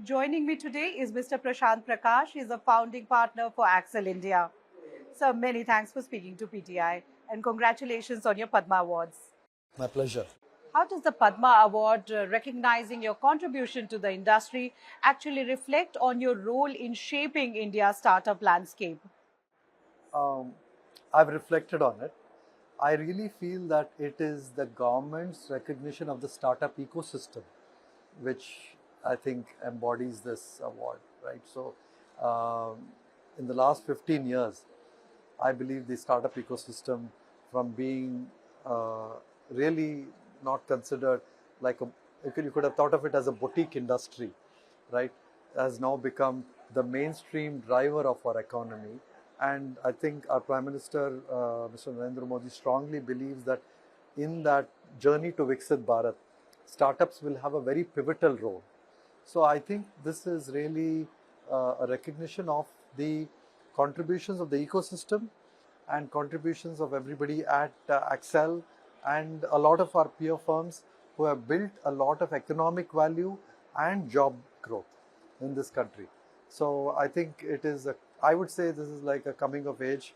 Joining me today is Mr. Prashanth Prakash. He is a founding partner for Accel India. Sir, many thanks for speaking to PTI and congratulations on your Padma Awards. My pleasure. How does the Padma Award, recognizing your contribution to the industry, actually reflect on your role in shaping India's startup landscape? Um, I've reflected on it. I really feel that it is the government's recognition of the startup ecosystem, which I think embodies this award, right? So, in the last 15 years, I believe the startup ecosystem, from being really not considered like you could have thought of it as a boutique industry, right, has now become the mainstream driver of our economy. And I think our Prime Minister, Mr. Narendra Modi, strongly believes that in that journey to Viksit Bharat, startups will have a very pivotal role. So I think this is really a recognition of the contributions of the ecosystem and contributions of everybody at Accel and a lot of our peer firms who have built a lot of economic value and job growth in this country. So I think I would say this is like a coming of age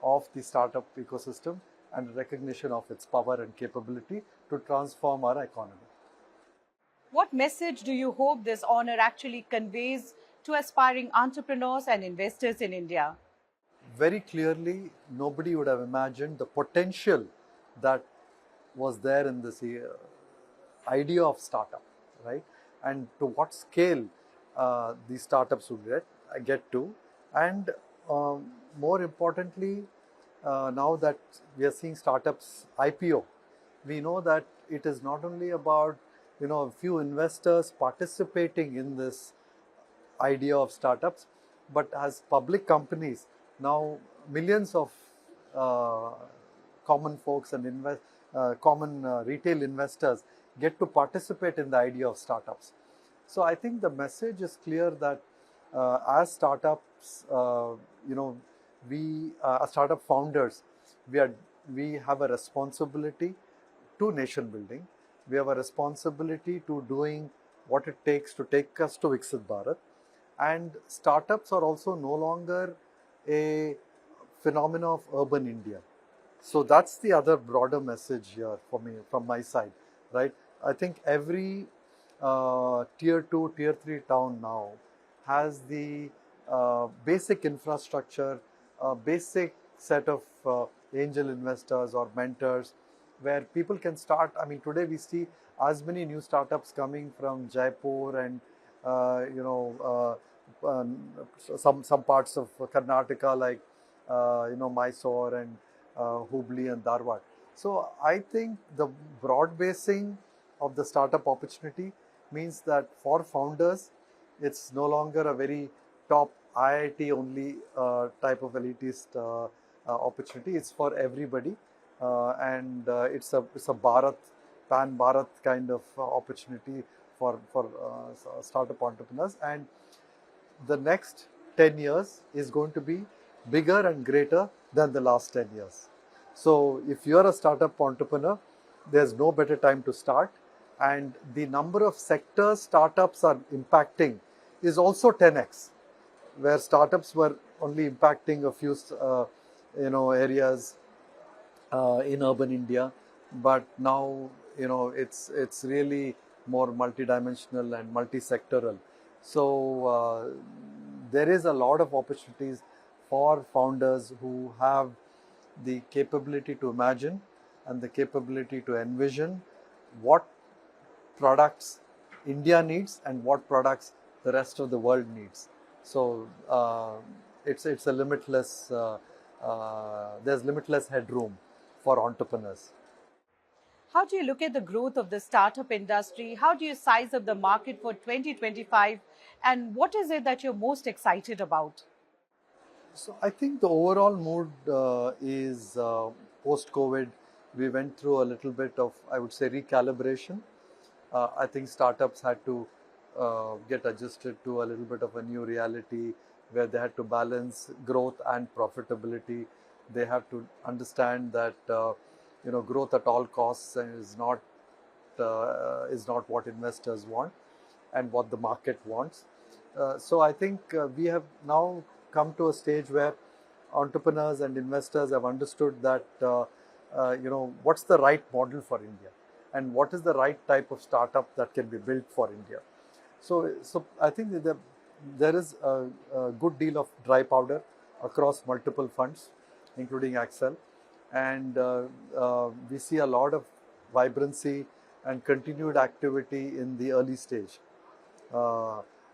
of the startup ecosystem and recognition of its power and capability to transform our economy. What message do you hope this honor actually conveys to aspiring entrepreneurs and investors in India? Very clearly, nobody would have imagined the potential that was there in this idea of startup, right? And to what scale these startups would get to. And more importantly, now that we are seeing startups IPO, we know that it is not only about a few investors participating in this idea of startups, but as public companies, now millions of uh, common folks and common retail investors get to participate in the idea of startups. So I think the message is clear that as startups, as startup founders, we are we have a responsibility to nation building. We have a responsibility to doing what it takes to take us to Viksit Bharat. And startups are also no longer a phenomena of urban India. So that's the other broader message here for me, from my side, right? I think every tier 2, tier 3 town now has the basic infrastructure, basic set of angel investors or mentors where people can start. I mean, today we see as many new startups coming from Jaipur and uh, you know some parts of Karnataka, like Mysore and Hubli and Dharwad. So I think the broad basing of the startup opportunity means that for founders, it's no longer a very top IIT only type of elitist opportunity. It's for everybody, and it's a Bharat pan Bharat kind of opportunity for startup entrepreneurs. And the next 10 years is going to be bigger and greater than the last 10 years. So if you're a startup entrepreneur, there's no better time to start. And the number of sectors startups are impacting is also 10x, where startups were only impacting a few areas in urban India, but now it's really more multidimensional and multi-sectoral. So there is a lot of opportunities for founders who have the capability to imagine and the capability to envision what products India needs and what products the rest of the world needs. So it's a limitless. There's limitless headroom for entrepreneurs. How do you look at the growth of the startup industry? How do you size up the market for 2025? And what is it that you're most excited about? So I think the overall mood is post-COVID. We went through a little bit of, I would say, recalibration. I think startups had to get adjusted to a little bit of a new reality where they had to balance growth and profitability. They have to understand that growth at all costs is not what investors want. and what the market wants. So I think we have now come to a stage where entrepreneurs and investors have understood that what's the right model for India, and what is the right type of startup that can be built for India. So I think that there is a good deal of dry powder across multiple funds, including Accel, and we see a lot of vibrancy and continued activity in the early stage.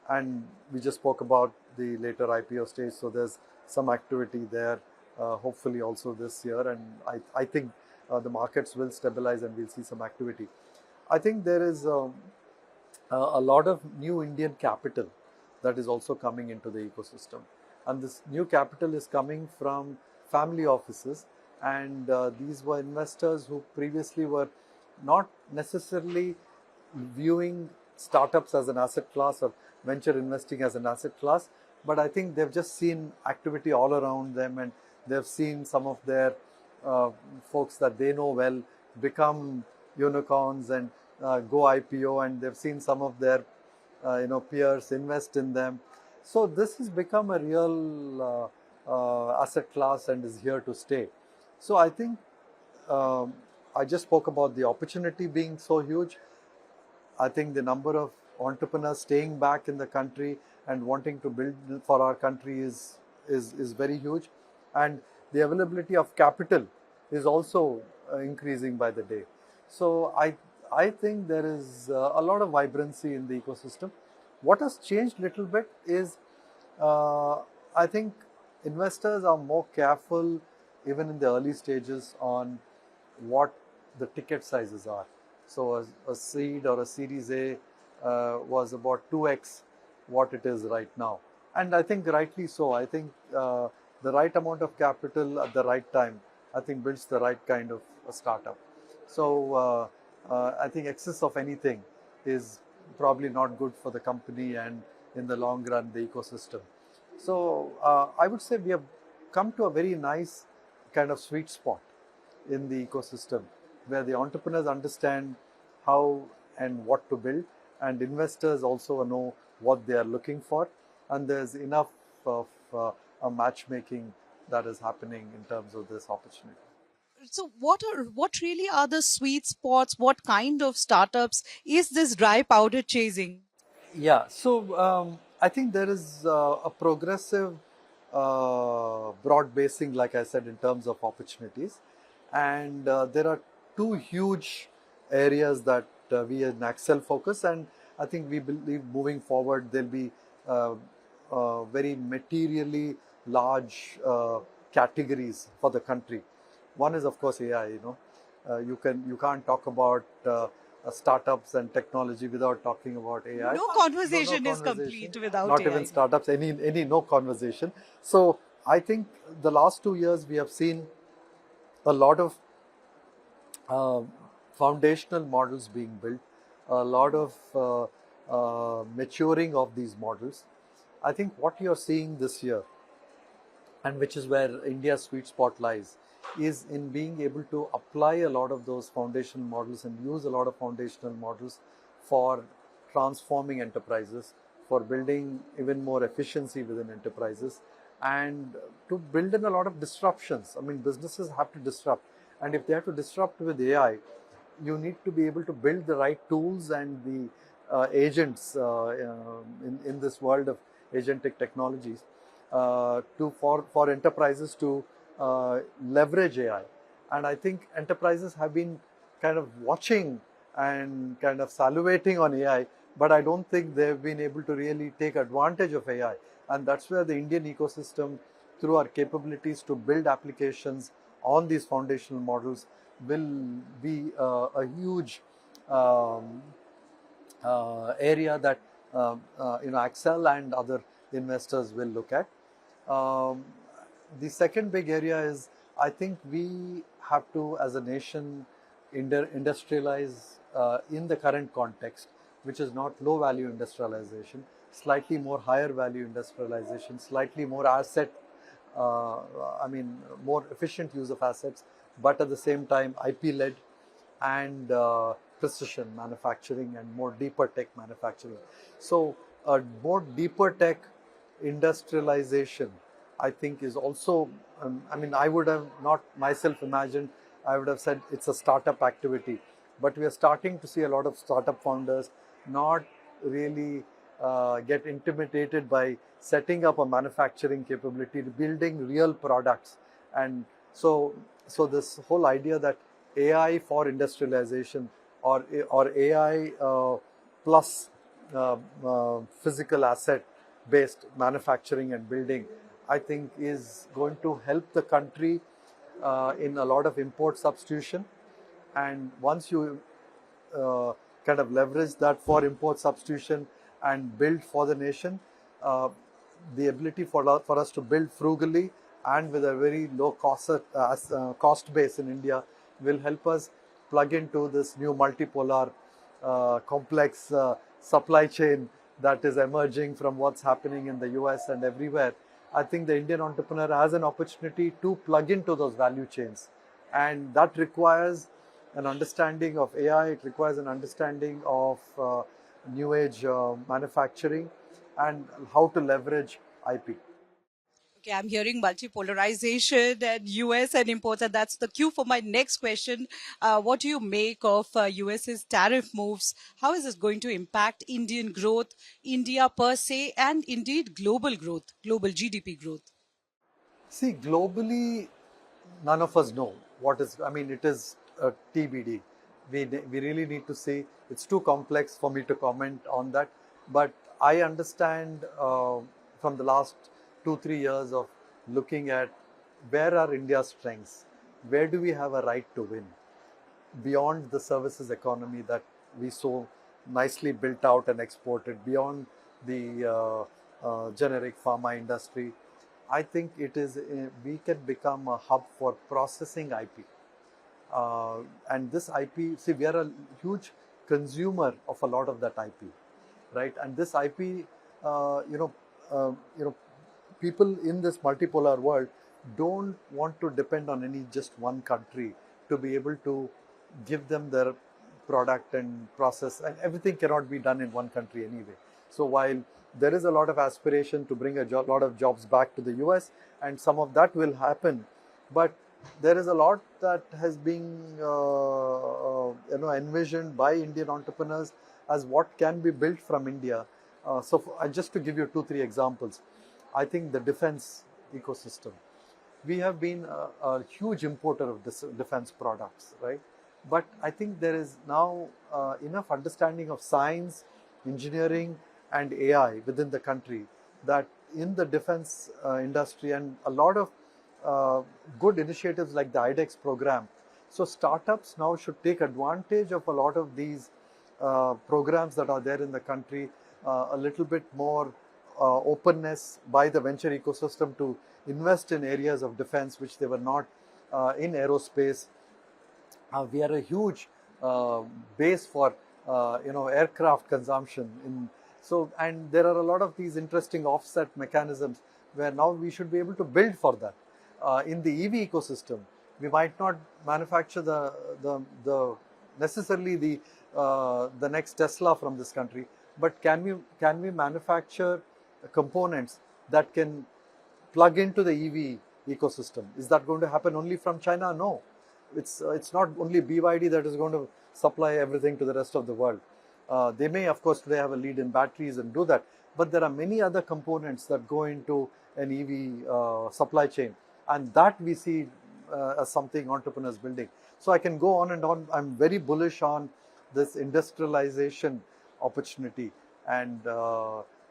And we just spoke about the later IPO stage, so there's some activity there, hopefully also this year, and I think the markets will stabilize and we'll see some activity. I think there is a lot of new Indian capital that is also coming into the ecosystem, and this new capital is coming from family offices, and these were investors who previously were not necessarily viewing startups as an asset class or venture investing as an asset class, but I think they've just seen activity all around them, and they've seen some of their folks that they know well become unicorns and go IPO, and they've seen some of their peers invest in them. So this has become a real asset class and is here to stay. So I think I just spoke about the opportunity being so huge. I think the number of entrepreneurs staying back in the country and wanting to build for our country is very huge, and the availability of capital is also increasing by the day. So I think there is a lot of vibrancy in the ecosystem. What has changed little bit is I think investors are more careful even in the early stages on what the ticket sizes are. So a seed or a Series A was about 2x what it is right now. And I think rightly so. I think the right amount of capital at the right time, I think builds the right kind of a startup. So I think excess of anything is probably not good for the company and in the long run the ecosystem. So I would say we have come to a very nice kind of sweet spot in the ecosystem where the entrepreneurs understand how and what to build, and investors also know what they are looking for, and there's enough of a matchmaking that is happening in terms of this opportunity. So what really are the sweet spots? What kind of startups is this dry powder chasing? Yeah, so I think there is a progressive broad basing, like I said, in terms of opportunities, and there are two huge areas that we in Accel focus, and I think we believe moving forward there'll be very materially large categories for the country. One is of course AI. You can't talk about startups and technology without talking about AI. No conversation is complete without Not AI. even startups, any no conversation. So I think the last 2 years we have seen a lot of foundational models being built, a lot of maturing of these models. I think what you're seeing this year, and which is where India's sweet spot lies, is in being able to apply a lot of those foundational models and use a lot of foundational models for transforming enterprises, for building even more efficiency within enterprises, and to build in a lot of disruptions. I mean, businesses have to disrupt, and if they have to disrupt with AI, you need to be able to build the right tools and the agents in this world of agentic technologies for enterprises to leverage AI. And I think enterprises have been kind of watching and kind of salivating on AI, but I don't think they've been able to really take advantage of AI. And that's where the Indian ecosystem, through our capabilities to build applications on these foundational models, will be a huge area that Accel and other investors will look at. The second big area is, I think we have to, as a nation, industrialize in the current context, which is not low value industrialization, slightly more higher value industrialization, slightly more more efficient use of assets, but at the same time IP led and precision manufacturing and more deeper tech manufacturing. So more deeper tech industrialization, I think, is also, I mean, I would have not myself imagined, I would have said it's a startup activity. But we are starting to see a lot of startup founders not really get intimidated by setting up a manufacturing capability, building real products. And so this whole idea that AI for industrialization, or AI plus physical asset based manufacturing and building, I think is going to help the country in a lot of import substitution. And once you uh, kind of leverage that for import substitution and build for the nation, uh, the ability for us to build frugally and with a very low cost base in India will help us plug into this new multipolar complex supply chain that is emerging from what's happening in the US and everywhere. I think the Indian entrepreneur has an opportunity to plug into those value chains, and that requires an understanding of AI, it requires an understanding of new age manufacturing and how to leverage IP. Okay, I'm hearing multipolarization and US and imports, and that's the cue for my next question. What do you make of US's tariff moves? How is this going to impact Indian growth, India per se, and indeed global growth, global GDP growth? See, globally, none of us know what is, I mean, it is TBD. We really need to see. It's too complex for me to comment on that. But I understand from the last 2-3 years of looking at where are India's strengths, where do we have a right to win beyond the services economy that we so nicely built out and exported, beyond the generic pharma industry. I think it is we can become a hub for processing IP. And this IP, see, we are a huge consumer of a lot of that IP, right? And this IP, uh, you know, you know, people in this multipolar world don't want to depend on any just one country to be able to give them their product and process, and everything cannot be done in one country anyway. So while there is a lot of aspiration to bring a lot of jobs back to the US, and some of that will happen, but there is a lot that has been envisioned by Indian entrepreneurs as what can be built from India. Just to give you 2-3 examples, I think the defense ecosystem. We have been a huge importer of defense products, right? But I think there is now enough understanding of science, engineering, and AI within the country that in the defense industry, and a lot of good initiatives like the IDEX program. So startups now should take advantage of a lot of these programs that are there in the country, a little bit more openness by the venture ecosystem to invest in areas of defense which they were not in aerospace. We are a huge base for aircraft consumption and there are a lot of these interesting offset mechanisms where now we should be able to build for that. In the EV ecosystem, we might not manufacture the necessarily the next Tesla from this country, but can we manufacture components that can plug into the EV ecosystem? Is that going to happen only from China? No, it's not only BYD that is going to supply everything to the rest of the world. They may, of course, today have a lead in batteries and do that, but there are many other components that go into an EV supply chain, and that we see as something entrepreneurs building. So I can go on and on. I'm very bullish on this industrialization opportunity, and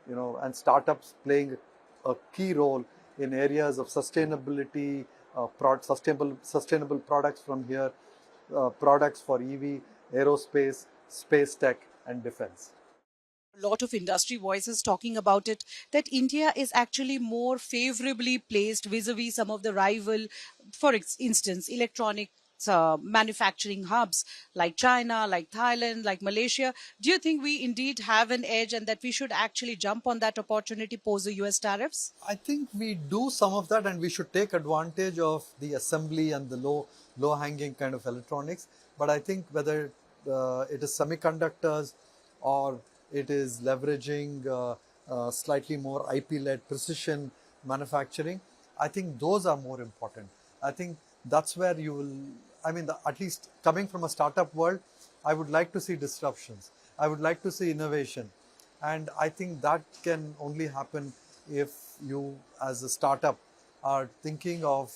and startups playing a key role in areas of sustainability, sustainable products from here, products for EV, aerospace, space tech, and defense. A lot of industry voices talking about it, that India is actually more favorably placed vis-a-vis some of the rival, for instance, electronic manufacturing hubs like China, like Thailand, like Malaysia. Do you think we indeed have an edge and that we should actually jump on that opportunity post the US tariffs? I think we do some of that, and we should take advantage of the assembly and the low hanging kind of electronics. But I think whether it is semiconductors, or it is leveraging slightly more IP-led precision manufacturing. I think those are more important. I think that's where you will, I mean, at least coming from a startup world, I would like to see disruptions. I would like to see innovation. And I think that can only happen if you, as a startup, are thinking of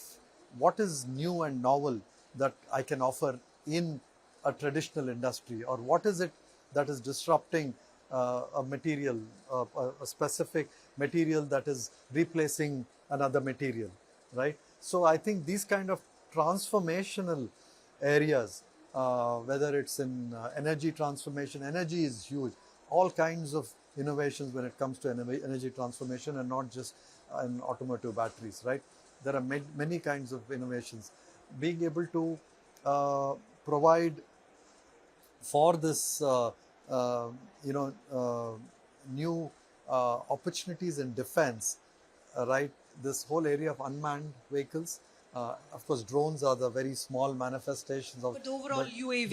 what is new and novel that I can offer in a traditional industry, or what is it that is disrupting a material, a specific material that is replacing another material, right? So I think these kind of transformational areas, whether it's in energy transformation, energy is huge. All kinds of innovations when it comes to energy transformation, and not just in automotive batteries, right? There are many kinds of innovations. Being able to provide for this, you know, new opportunities in defense, right? This whole area of unmanned vehicles. Of course, drones are the very small manifestations of, But overall but UAV.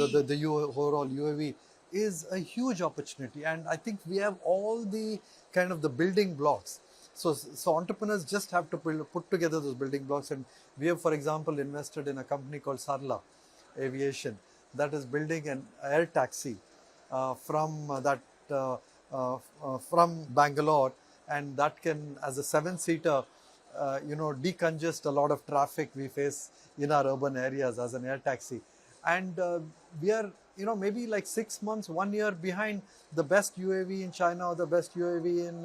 overall UAV is a huge opportunity, and I think we have all the kind of the building blocks. So entrepreneurs just have to put together those building blocks, and we have, for example, invested in a company called Sarla Aviation that is building an air taxi from from Bangalore, and that can, as a seven-seater, decongest a lot of traffic we face in our urban areas as an air taxi. And we are, maybe like 6 months, 1 year behind the best UAV in China or the best UAV in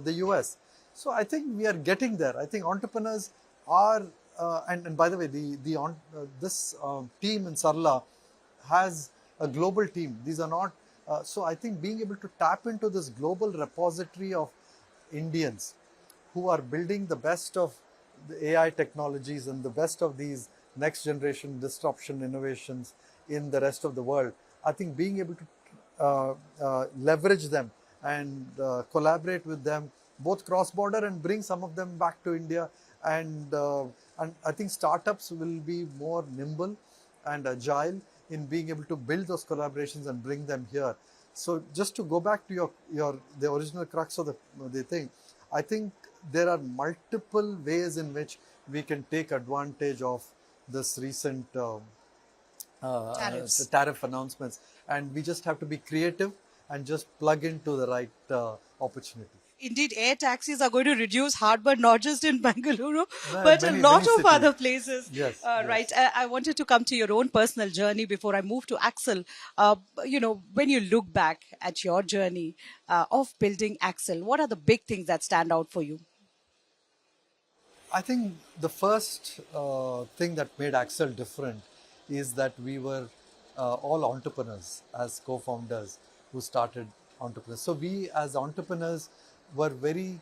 the US. So I think we are getting there. I think entrepreneurs are, and by the way, this team in Sarla has a global team. These are not, so I think being able to tap into this global repository of Indians who are building the best of the AI technologies and the best of these next generation disruption innovations in the rest of the world. I think being able to leverage them and collaborate with them both cross border and bring some of them back to India, and I think startups will be more nimble and agile in being able to build those collaborations and bring them here. So just to go back to your the original crux of the thing, I think there are multiple ways in which we can take advantage of this recent Tariffs. tariff announcements, and we just have to be creative and just plug into the right opportunity. Indeed, air taxis are going to reduce heartburn not just in Bengaluru, but a Many lot many of cities. other places. Yes, Right. yes. I wanted to come to your own personal journey before I move to Axel. When you look back at your journey of building Axel, what are the big things that stand out for you? I think the first thing that made Accel different is that we were all entrepreneurs as co-founders who started entrepreneurs. So we as entrepreneurs were very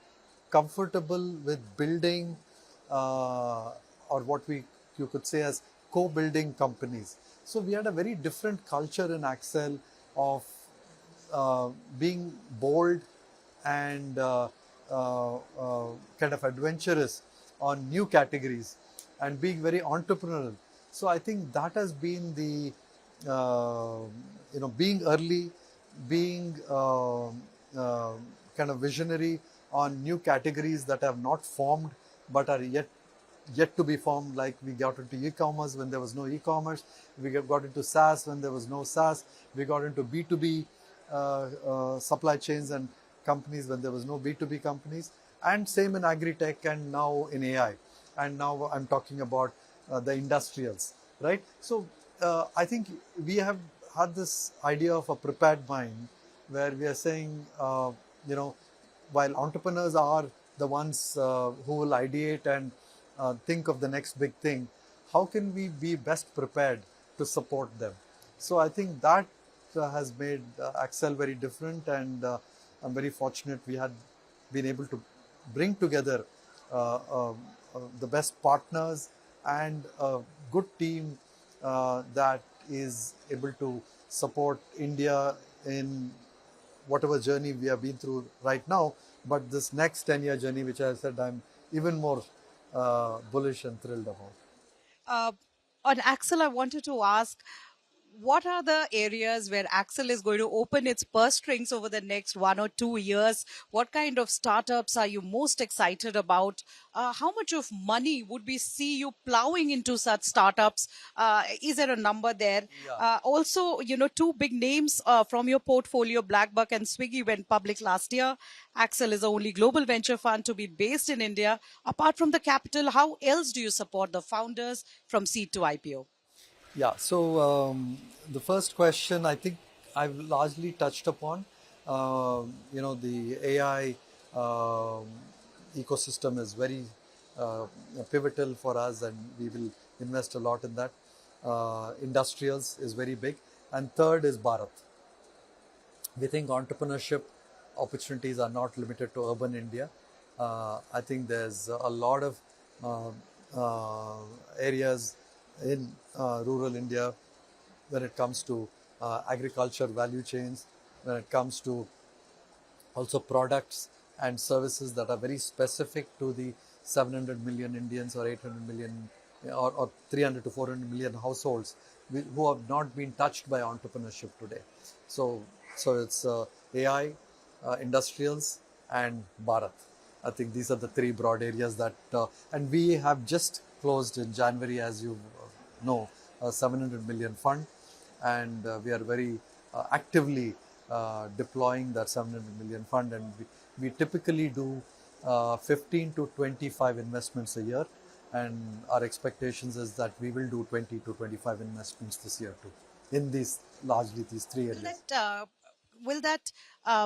comfortable with building, or what you could say as co-building companies. So we had a very different culture in Accel of being bold and kind of adventurous on new categories and being very entrepreneurial. So I think that has been the, being early, being kind of visionary on new categories that have not formed but are yet to be formed. Like we got into e-commerce when there was no e-commerce, we got into SaaS when there was no SaaS, we got into B2B supply chains and companies when there was no B2B companies, and same in agri-tech and now in AI. And now I'm talking about the industrials, right? So I think we have had this idea of a prepared mind where we are saying, while entrepreneurs are the ones who will ideate and think of the next big thing, how can we be best prepared to support them? So I think that has made Accel very different, and I'm very fortunate we had been able to bring together uh, uh, the best partners and a good team that is able to support India in whatever journey we have been through right now. But this next 10-year journey, which I said I'm even more bullish and thrilled about. Uh, on Axel, I wanted to ask, what are the areas where Accel is going to open its purse strings over the next 1 or 2 years? What kind of startups are you most excited about? How much of money would we see you plowing into such startups? Is there a number there? Yeah. Also, two big names from your portfolio, Blackbuck and Swiggy, went public last year. Accel is the only global venture fund to be based in India. Apart from the capital, how else do you support the founders from seed to IPO? Yeah, so the first question I think I've largely touched upon. The AI ecosystem is very pivotal for us, and we will invest a lot in that. Industrials is very big, and third is Bharat. We think entrepreneurship opportunities are not limited to urban India. I think there's a lot of uh, areas in rural India when it comes to agriculture value chains, when it comes to also products and services that are very specific to the 700 million Indians or 800 million or 300 to 400 million households who have not been touched by entrepreneurship today. So, so it's AI, industrials, and Bharat. I think these are the three broad areas that, and we have just closed in January, as you know, a 700 million fund, and we are very actively deploying that 700 million fund, and we typically do 15 to 25 investments a year, and our expectations is that we will do 20 to 25 investments this year too, in these largely these three Will areas. that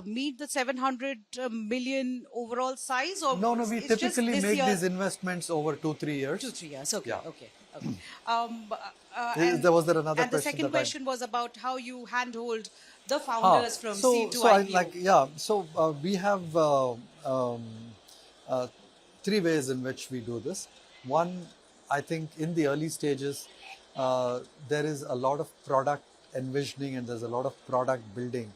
meet the 700 million overall size, or No, no, we it's just typically this make year? these investments over 2 3 years. 2 3 years. Okay, Yeah. okay, okay. Um, Was there another and the question second that I? question was about how you handhold the Ah, founders from so seed to so I IPO. like, yeah. So we have um, uh, three ways in which we do this. One, I think in the early stages, there is a lot of product envisioning and there's a lot of product building,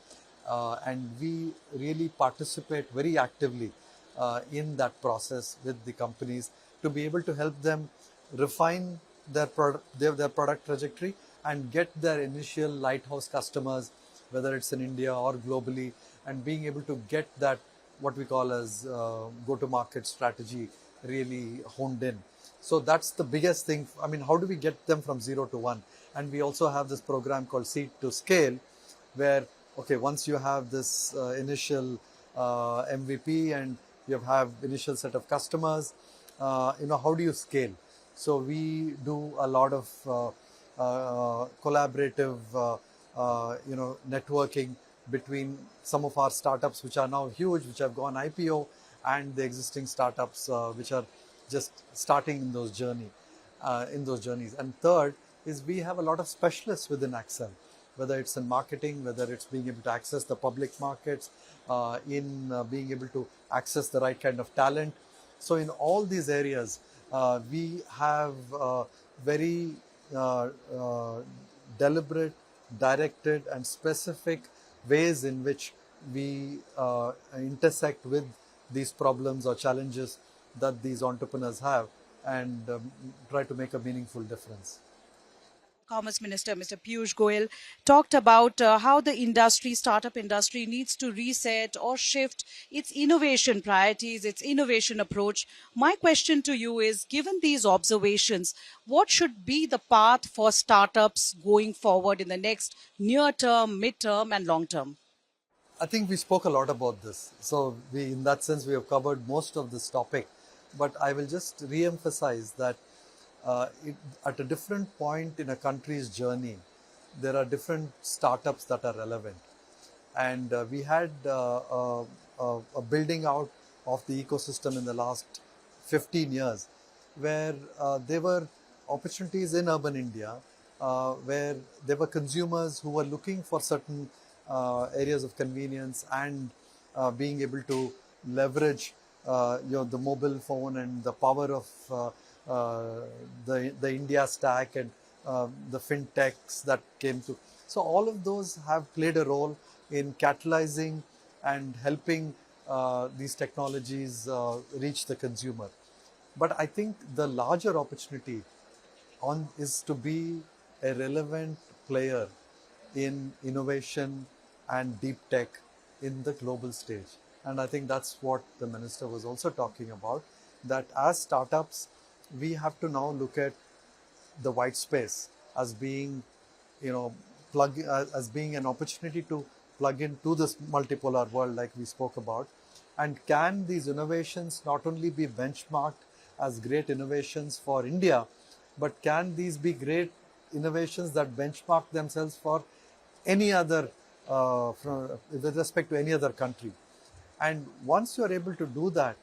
and we really participate very actively in that process with the companies to be able to help them refine their product trajectory and get their initial lighthouse customers, whether it's in India or globally, and being able to get that what we call as go-to-market strategy really honed in. So that's the biggest thing. I mean, how do we get them from 0 to 1? And we also have this program called Seed to Scale, where, okay, once you have this initial MVP and you have initial set of customers, how do you scale? So we do a lot of collaborative, networking between some of our startups which are now huge, which have gone IPO, and the existing startups which are just starting in those journeys. And third is we have a lot of specialists within Accel, whether it's in marketing, whether it's being able to access the public markets, in being able to access the right kind of talent. So in all these areas, we have very deliberate, directed, and specific ways in which we intersect with these problems or challenges that these entrepreneurs have, and try to make a meaningful difference. Commerce Minister Mr. Piyush Goyal talked about how the startup industry, needs to reset or shift its innovation priorities, its innovation approach. My question to you is, given these observations, what should be the path for startups going forward in the next near term, mid term, and long term? I think we spoke a lot about this. So in that sense, we have covered most of this topic. But I will just re-emphasize that at a different point in a country's journey, there are different startups that are relevant. And we had a building out of the ecosystem in the last 15 years, where there were opportunities in urban India, where there were consumers who were looking for certain areas of convenience and being able to leverage the mobile phone and the power of the India stack and the fintechs that came to. So all of those have played a role in catalyzing and helping these technologies reach the consumer. But I think the larger opportunity is to be a relevant player in innovation and deep tech in the global stage. And I think that's what the minister was also talking about, that as startups, we have to now look at the white space as being, as being an opportunity to plug into this multipolar world like we spoke about. And can these innovations not only be benchmarked as great innovations for India, but can these be great innovations that benchmark themselves for any other, with respect to any other country? And once you're able to do that,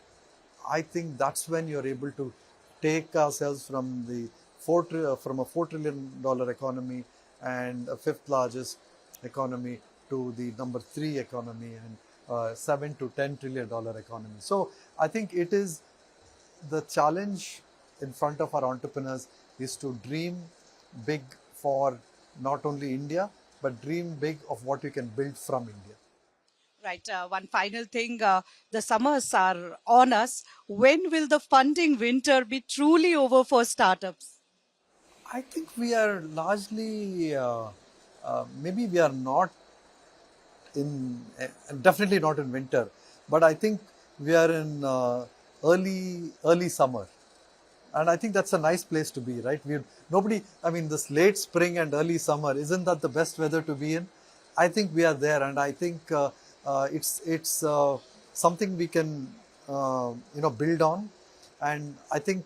I think that's when you're able to take ourselves from the from a $4 trillion economy and a fifth largest economy to the number 3 economy and $7 to $10 trillion economy. So I think it is the challenge in front of our entrepreneurs is to dream big for not only India, but dream big of what you can build from India. Right. One final thing. The summers are on us. When will the funding winter be truly over for startups? I think we are largely, maybe we are not in, definitely not in winter, but I think we are in early summer. And I think that's a nice place to be, right? Nobody, I mean, this late spring and early summer, isn't that the best weather to be in? I think we are there, and I think it's something we can build on. And I think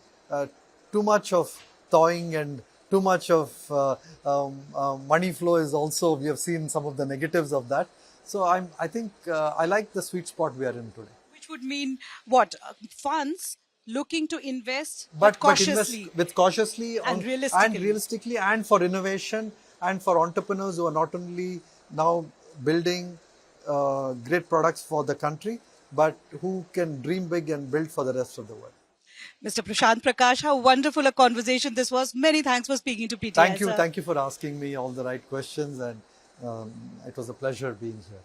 too much of thawing and too much of money flow is also, we have seen some of the negatives of that. So I think I like the sweet spot we are in today. Which would mean what? Funds looking to invest, but But invest cautiously with cautiously and on, and realistically. realistically, and for innovation and for entrepreneurs who are not only now building great products for the country, but who can dream big and build for the rest of the world. Mr. Prashanth Prakash, how wonderful a conversation this was. Many thanks for speaking to PTI, sir. Thank you for asking me all the right questions, and it was a pleasure being here.